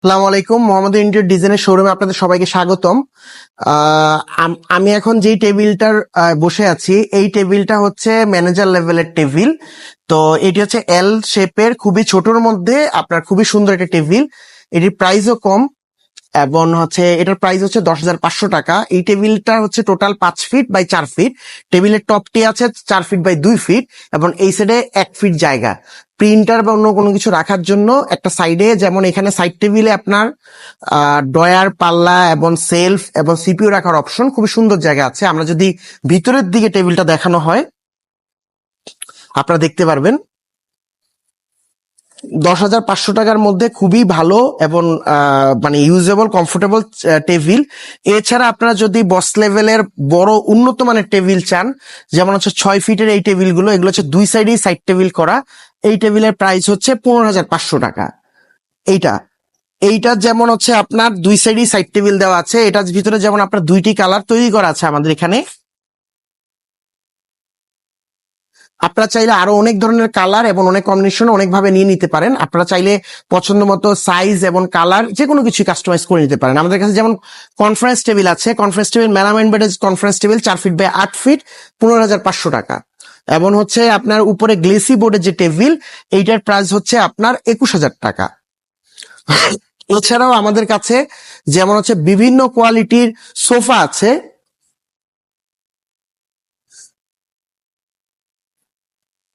আসসালামু আলাইকুম। মোহাম্মদ ইন্টেরিয়র ডিজাইনের শোরুমে আপনাদের সবাইকে স্বাগতম। আমি এখন যেই টেবিলটার বসে আছি, এই টেবিলটা হচ্ছে ম্যানেজার লেভেলের টেবিল। তো এটি হচ্ছে এল শেপের, খুবই ছোটর মধ্যে আপনার খুবই সুন্দর একটা টেবিল। এটির প্রাইসও কম এবং হচ্ছে এটার প্রাইস হচ্ছে 10,500 টাকা। এই টেবিলটা হচ্ছে টোটাল 5 ফিট বাই 4 ফিট। টেবিলের টপটি আছে 4 ফিট বাই 2 ফিট এবং এই সাইডে 1 ফিট জায়গা। প্রিন্টার বা অন্য কোনো কিছু রাখার জন্য একটা সাইডে, যেমন এখানে সাইড টেবিলে আপনার ড্রয়ার, পাল্লা এবং সেলফ এবং সিপিইউ রাখার অপশন, খুবই সুন্দর জায়গা আছে। আমরা যদি ভিতরের দিকে টেবিলটা দেখানো হয়, আপনারা দেখতে পারবেন 10,500 টাকার মধ্যে খুবই ভালো এবং মানে ইউজেবল কমফোর্টেবল টেবিল। এছাড়া আপনারা যদি বস লেভেলের বড় উন্নত মানের টেবিল চান, যেমন হচ্ছে 6 ফিটের এই টেবিলগুলো, এগুলো হচ্ছে দুই সাইডেই সাইড টেবিল করা। এই টেবিলের প্রাইস হচ্ছে 15,500 টাকা। এইটা এইটা যেমন হচ্ছে আপনার দুই সাইডেই সাইড টেবিল দেওয়া আছে। এটার ভিতরে যেমন আপনার দুইটি কালার তৈরি করা আছে আমাদের এখানে। আপনারা চাইলে আরো অনেক ধরনের কালার এবং অনেক কম্বিনেশন অনেক ভাবে নিয়ে নিতে পারেন। আপনারা চাইলে পছন্দ মতো সাইজ এবং কালার যে কোনো কিছু কাস্টমাইজ করে নিতে পারেন। আমাদের কাছে যেমন কনফারেন্স টেবিল আছে, কনফারেন্স টেবিল মেলামাইন বেডের conference table 4 feet by 8 feet, 15,500 টাকা। এবং হচ্ছে আপনার উপরে গ্লেসি বোর্ডের যে টেবিল, এইটার প্রাইস হচ্ছে আপনার 21,000 টাকা। এছাড়াও আমাদের কাছে যেমন হচ্ছে বিভিন্ন কোয়ালিটির সোফা আছে।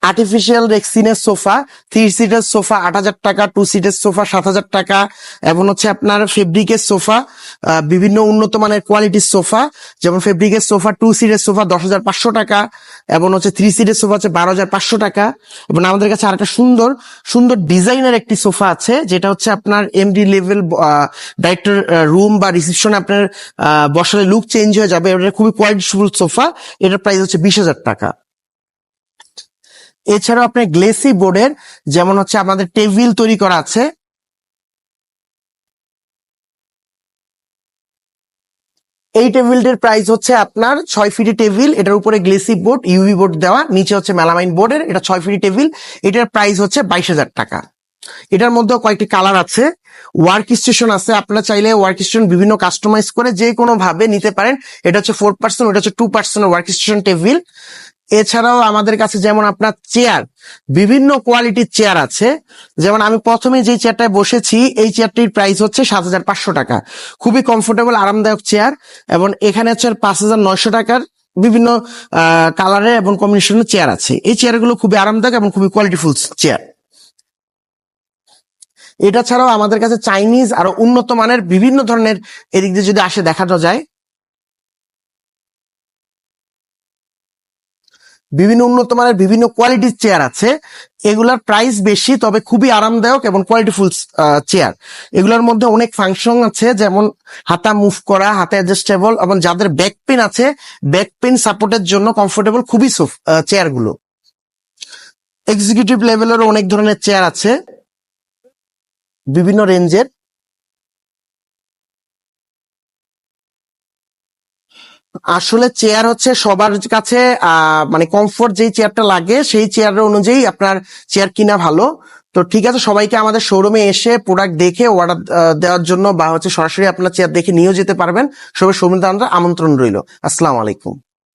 আর্টিফিশিয়াল রেক্সিনের সোফা, 3 সিটের সোফা 8,000 টাকা, 2 সিটের সোফা 7,000 টাকা। এবং হচ্ছে আপনার ফেব্রিকের সোফা, বিভিন্ন উন্নত মানের কোয়ালিটির সোফা, যেমন ফেব্রিকের সোফা 2 সিটের সোফা 10,500 টাকা এবং হচ্ছে 3 সিটের সোফা হচ্ছে 12,500 টাকা। এবং আমাদের কাছে আরেকটা সুন্দর সুন্দর ডিজাইনের একটি সোফা আছে, যেটা হচ্ছে আপনার এমডি লেভেল ডাইরেক্টর রুম বা রিসেপশনে আপনার বসালে লুক চেঞ্জ হয়ে যাবে। এটা খুবই কোয়ালিটিফুল সোফা। এটার প্রাইস হচ্ছে 20,000 টাকা। এছাড়াও আপনার গ্লেসি বোর্ডের যেমন হচ্ছে আমাদের টেবিল তৈরি করা আছে। এই টেবিলটির প্রাইস হচ্ছে আপনার 6 ফিটের টেবিল, এটার উপরে গ্লেসি বোর্ড, ইউভি বোর্ড দেওয়া, নিচে হচ্ছে মেলামাইন বোর্ডের। এটা 6 ফিটের টেবিল, এটার প্রাইস হচ্ছে 22,000 টাকা। এটার মধ্যে কয়েকটি কালার আছে। ওয়ার্ক স্টেশন আছে, আপনারা চাইলে ওয়ার্ক স্টেশন বিভিন্ন কাস্টমাইজ করে যে কোনো ভাবে নিতে পারেন। এটা হচ্ছে 4 পার্সন, ওটা হচ্ছে 2 পার্সন ওয়ার্ক স্টেশন টেবিল। এছাড়াও আমাদের কাছে যেমন আপনার চেয়ার, বিভিন্ন কোয়ালিটির চেয়ার আছে। যেমন আমি প্রথমে যে চেয়ারটায় বসেছি, এই চেয়ারটির প্রাইস হচ্ছে 7,500 টাকা। খুবই কমফোর্টেবল আরামদায়ক চেয়ার। এবং এখানে হচ্ছে 5,900 টাকার বিভিন্ন কালারের এবং কম্বিনেশনের চেয়ার আছে। এই চেয়ারগুলো খুবই আরামদায়ক এবং খুবই কোয়ালিটিফুল চেয়ার। এটা ছাড়াও আমাদের কাছে চাইনিজ আরো উন্নত মানের বিভিন্ন ধরনের, এদিক দিয়ে যদি আসে দেখানো যায়, বিভিন্ন উন্নত মানের বিভিন্ন কোয়ালিটির চেয়ার আছে। এগুলার প্রাইস বেশি, তবে খুবই আরামদায়ক এবং কোয়ালিটিফুল চেয়ার। এগুলোর মধ্যে অনেক ফাংশন আছে, যেমন হাতা মুভ করা, হাতে অ্যাডজাস্টেবল, এবং যাদের ব্যাক পেন আছে, ব্যাক পেন সাপোর্টের জন্য কমফোর্টেবল খুবই চেয়ার গুলো। এক্সিকিউটিভ লেভেলেরও অনেক ধরনের চেয়ার আছে বিভিন্ন রেঞ্জের। আসলে চেয়ার হচ্ছে সবার কাছে মানে কমফোর্ট যেই চেয়ারটা লাগে সেই চেয়ারের অনুযায়ী আপনার চেয়ার কিনা ভালো। তো ঠিক আছে, সবাইকে আমাদের শোরুমে এসে প্রোডাক্ট দেখে অর্ডার দেওয়ার জন্য বা হচ্ছে সরাসরি আপনার চেয়ার দেখে নিয়েও যেতে পারবেন। সবাই শোরুমে আমন্ত্রণ রইল। আসসালামু আলাইকুম।